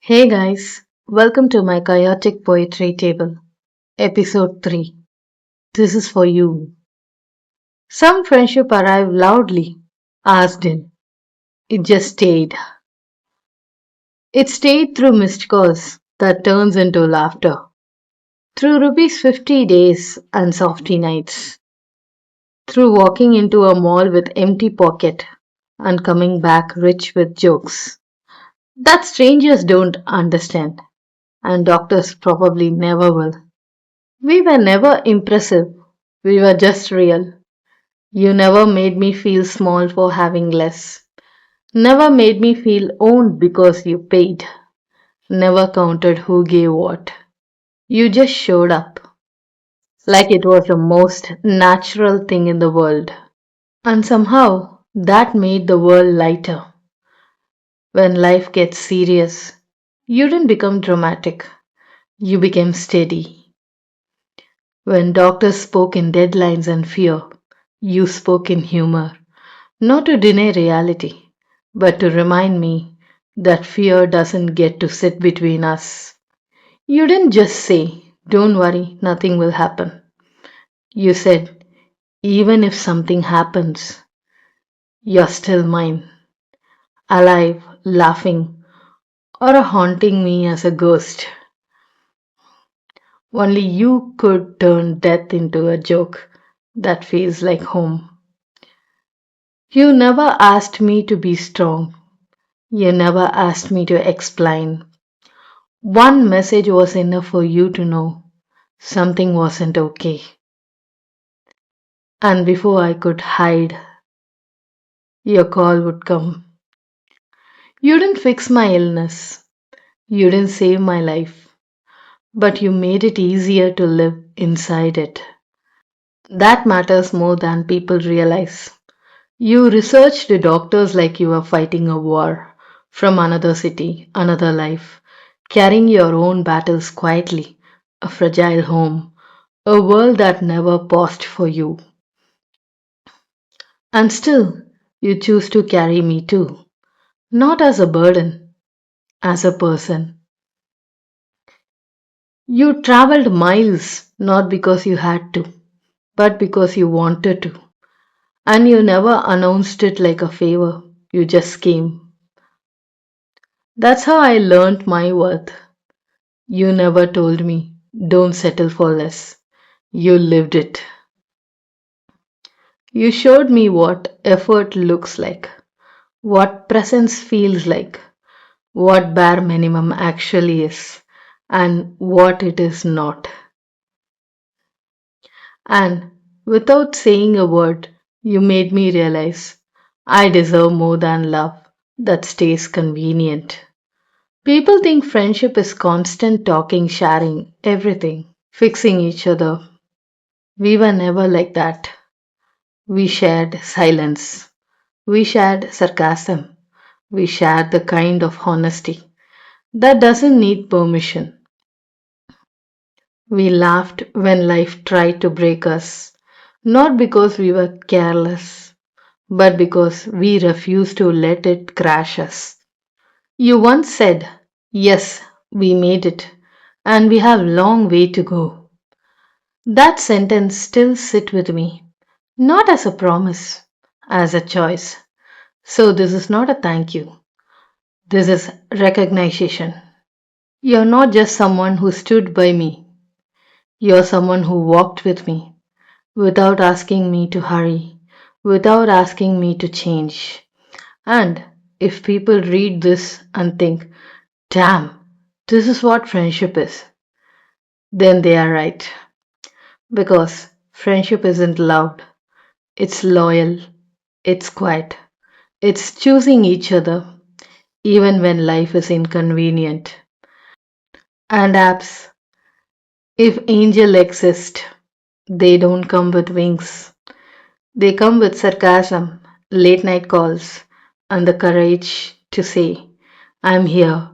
Hey guys, welcome to my chaotic poetry table, episode 3. This is for you. Some friendship arrived loudly, asked in. It just stayed. It stayed through missed calls that turns into laughter, through rupees 50 days and softy nights, through walking into a mall with empty pocket and coming back rich with jokes that strangers don't understand and doctors probably never will. We were never impressive. We were just real. You never made me feel small for having less. Never made me feel owned because you paid. Never counted who gave what. You just showed up like it was the most natural thing in the world. And somehow that made the world lighter. When life gets serious, you didn't become dramatic. You became steady. When doctors spoke in deadlines and fear, you spoke in humor. Not to deny reality, but to remind me that fear doesn't get to sit between us. You didn't just say, "Don't worry, nothing will happen." You said, "Even if something happens, you're still mine, alive, laughing, or haunting me as a ghost." Only you could turn death into a joke that feels like home. You never asked me to be strong. You never asked me to explain. One message was enough for you to know something wasn't okay. And before I could hide, your call would come. You didn't fix my illness. You didn't save my life. But you made it easier to live inside it. That matters more than people realize. You researched the doctors like you were fighting a war from another city, another life, carrying your own battles quietly, a fragile home, a world that never paused for you. And still, you choose to carry me too, not as a burden, as a person. You traveled miles not because you had to, but because you wanted to. And you never announced it like a favor, you just came. That's how I learned my worth. You never told me, "Don't settle for less." You lived it. You showed me what effort looks like, what presence feels like, what bare minimum actually is, and what it is not. And without saying a word, you made me realize I deserve more than love that stays convenient. People think friendship is constant talking, sharing everything, fixing each other. We were never like that. We shared silence. We shared sarcasm. We shared the kind of honesty that doesn't need permission. We laughed when life tried to break us, not because we were careless, but because we refused to let it crash us. You once said, "Yes, we made it, and we have long way to go." That sentence still sit with me, not as a promise, as a choice. So this is not a thank you. This is recognition. You're not just someone who stood by me. You're someone who walked with me without asking me to hurry, without asking me to change. And if people read this and think, "Damn, this is what friendship is," then they are right. Because friendship isn't loud, it's loyal, it's quiet, it's choosing each other even when life is inconvenient. And apps, if angel exist, they don't come with wings. They come with sarcasm, late night calls, and the courage to say, "I'm here,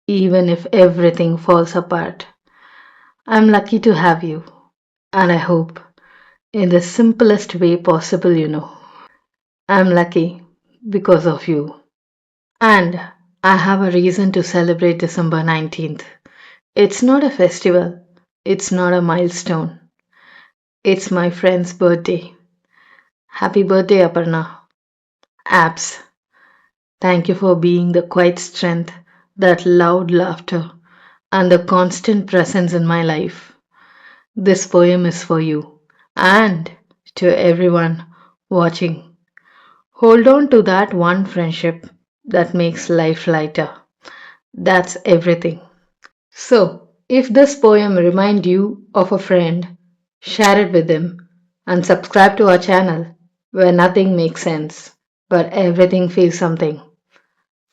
even if everything falls apart." I'm lucky to have you, and I hope in the simplest way possible. I'm lucky because of you. And I have a reason to celebrate December 19th. It's not a festival, it's not a milestone. It's my friend's birthday. Happy birthday, Aparna. Abs. Thank you for being the quiet strength, that loud laughter, and the constant presence in my life. This poem is for you and to everyone watching. Hold on to that one friendship that makes life lighter. That's everything. So, if this poem reminds you of a friend, share it with him and subscribe to our channel where nothing makes sense, but everything feels something.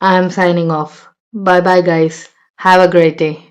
I am signing off. Bye bye, guys. Have a great day.